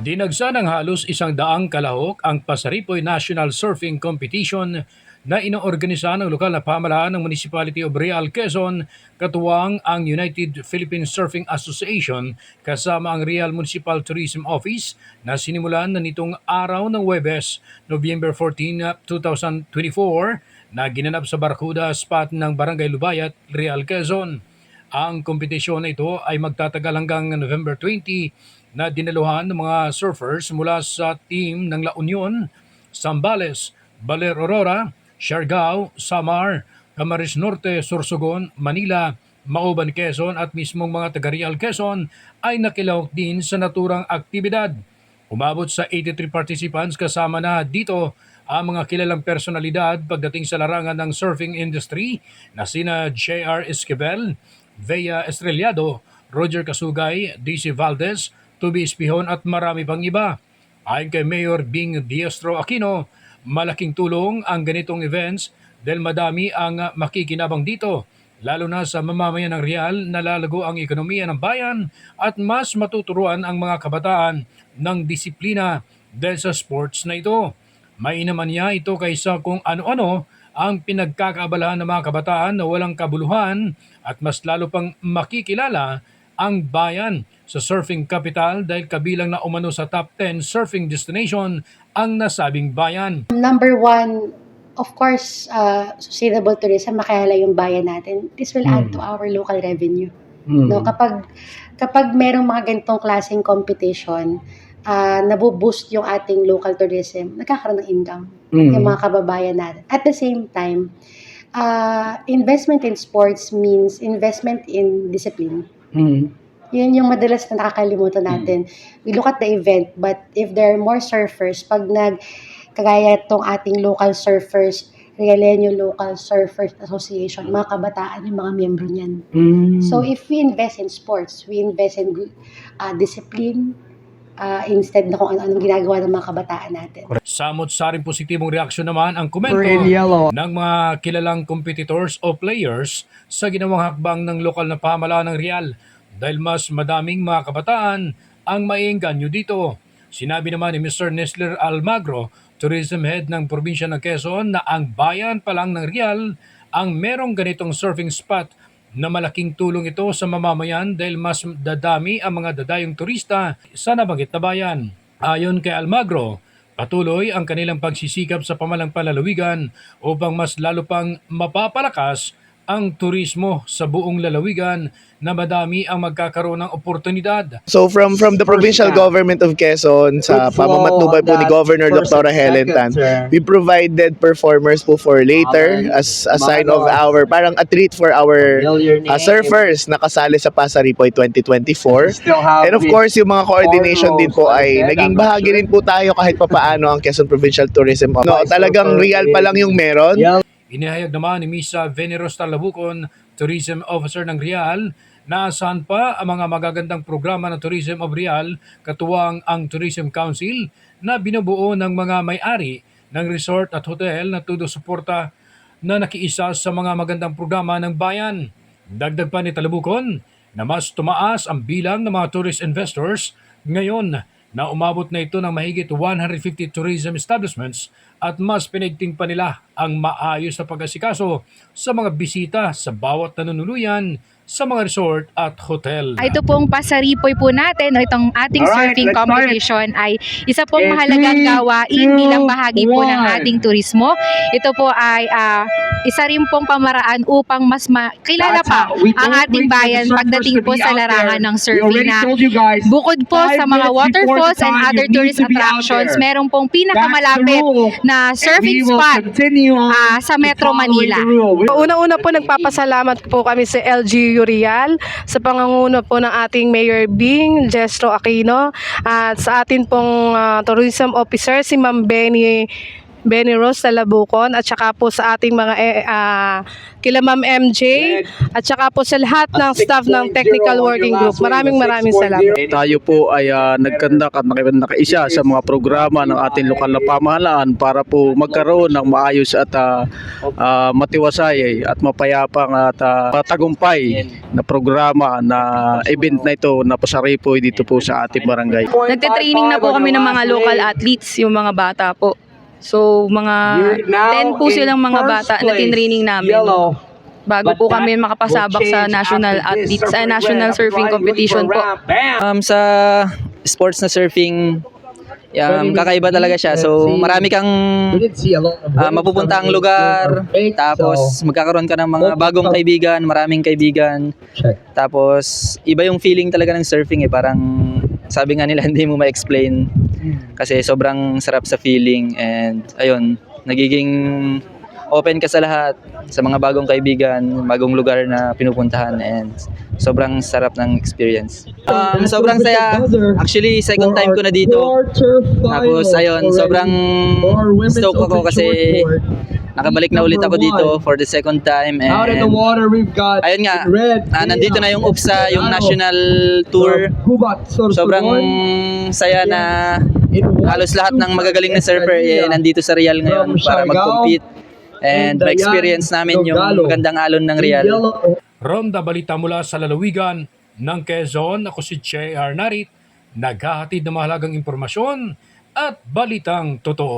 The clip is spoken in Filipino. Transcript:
Dinagsa ng halos 100 kalahok ang Pasaripoy National Surfing Competition na inoorganisa ng lokal na pamahalaan ng Municipality of Real, Quezon, katuwang ang United Philippine Surfing Association kasama ang Real Municipal Tourism Office na sinimulan na nitong araw ng Huwebes, November 14, 2024 na ginanap sa Barracuda Spot ng Barangay Lubayat, Real, Quezon. Ang kompetisyon na ito ay magtatagal hanggang November 20 na dinaluhan ng mga surfers mula sa team ng La Union, Zambales, Baler Aurora, Siargao, Samar, Camarines Norte, Sorsogon, Manila, Mauban, Quezon at mismong mga taga-Real, Quezon ay nakilahok din sa naturang aktibidad. Umabot sa 83 participants kasama na dito ang mga kilalang personalidad pagdating sa larangan ng surfing industry na sina J.R. Esquivel, Vea Estrellado, Roger Kasugay, DC Valdez, Tubi Espihon at marami pang iba. Ayon kay Mayor Bing Diestro Aquino, malaking tulong ang ganitong events dahil madami ang makikinabang dito, lalo na sa mamamayan ng Real na lalago ang ekonomiya ng bayan at mas matuturuan ang mga kabataan ng disiplina dahil sa sports na ito. Mainaman niya ito kaysa kung ano-ano ang pinagkakaabalahan ng mga kabataan na walang kabuluhan at mas lalo pang makikilala ang bayan sa surfing capital dahil kabilang na umano sa top 10 surfing destination ang nasabing bayan. Number one, of course, sustainable tourism, makilala yung bayan natin. This will add to our local revenue. No, kapag merong mga ganitong klaseng competition, nabuboost yung ating local tourism, nagkakaroon ng income yung mga kababayan natin. At the same time, investment in sports means investment in discipline. Yun yung madalas na nakakalimutan natin. We look at the event, but if there are more surfers, kagaya itong ating local surfers, Realenyo Local Surfers Association, mga kabataan yung mga miyembro niyan. So if we invest in sports, we invest in discipline, instead na kung ano-anong ginagawa ng mga kabataan natin. Samot-saring positibong reaksyon naman ang komento ng mga kilalang competitors o players sa ginawang hakbang ng lokal na pamahalaan ng Real dahil mas madaming mga kabataan ang maiengganyo dito. Sinabi naman ni Mr. Nesler Almagro, Tourism Head ng probinsya ng Quezon, na ang bayan pa lang ng Real ang merong ganitong surfing spot na malaking tulong ito sa mamamayan dahil mas dadami ang mga dadayong turista sa nabanggit na bayan. Ayon kay Almagro, patuloy ang kanilang pagsisikap sa pamalang palalawigan upang mas lalo pang mapapalakas ang turismo sa buong lalawigan na madami ang magkakaroon ng oportunidad. So from the provincial government of Quezon, sa pamamatnubay po ni Governor Dr. Helen Tan, we provided performers po for later as a sign of our, parang a treat for our surfers na kasali sa Pasaripoy 2024. And of course, yung mga coordination din po ay naging bahagi rin po tayo kahit papaano ang Quezon Provincial Tourism Office. No, talagang Real pa lang yung meron. Inihayag naman ni Misa Veneros Talabukon, Tourism Officer ng Real, na asahan pa ang mga magagandang programa ng Tourism of Real, katuwang ang Tourism Council na binubuo ng mga may-ari ng resort at hotel na todo suporta na nakiisa sa mga magandang programa ng bayan. Dagdag pa ni Talabukon na mas tumaas ang bilang ng mga tourist investors ngayon na umabot na ito ng mahigit 150 tourism establishments at mas pinigting pa nila ang maayos na pag-asikaso sa mga bisita sa bawat nanunuluyan sa mga resort at hotel. Ito pong Pasaripoy po natin, itong ating surfing competition ay isa pong mahalagang gawain bilang bahagi po ng ating turismo. Ito po ay isa rin pong pamaraan upang mas makilala pa ang ating bayan pagdating po sa larangan ng surfing na bukod po sa mga waterfalls and other tourist attractions, meron pong pinakamalapit na surfing spot sa Metro Manila. Una-una po nagpapasalamat po kami sa LGU Real sa panganguno po ng ating Mayor Bing Diestro Aquino at sa atin pong tourism officer si Ma'am Benny Benny Rose sa Labukon, at saka po sa ating mga kila Ma'am MJ, at saka po sa lahat ng staff ng Technical Working Group. Maraming salamat. Tayo po ay nagkandak at nakaisa sa mga programa ng ating lokal na pamahalaan para po magkaroon ng maayos at matiwasay at mapayapang at tagumpay na programa na event na ito na pasaripoy dito po sa ating barangay. Nagte-training na po kami ng mga local athletes, yung mga bata po. So, mga 10 po silang mga bata na tinraining namin bago po kami makapasabak sa national surfing competition po. Sa sports na surfing, kakaiba talaga siya. So, marami kang mapupunta ang lugar, tapos magkakaroon ka ng mga bagong kaibigan, maraming kaibigan. Tapos, iba yung feeling talaga ng surfing parang sabi nga nila hindi mo ma-explain kasi sobrang sarap sa feeling, and ayun, nagiging open ka sa lahat, sa mga bagong kaibigan, bagong lugar na pinupuntahan, and sobrang sarap ng experience. Sobrang saya. Actually, second time ko na dito. Tapos ayun, sobrang stoked ako kasi nakabalik na ulit ako dito for the second time, and ayun nga, nandito na yung UPSA, yung national tour. Sobrang saya na halos lahat ng magagaling na surfer nandito sa Real ngayon para mag-compete and ma-experience namin yung magandang alon ng Real. Ronda Balita mula sa lalawigan ng Quezon, ako si Che Arnarit, naghahatid ng mahalagang impormasyon at balitang totoo.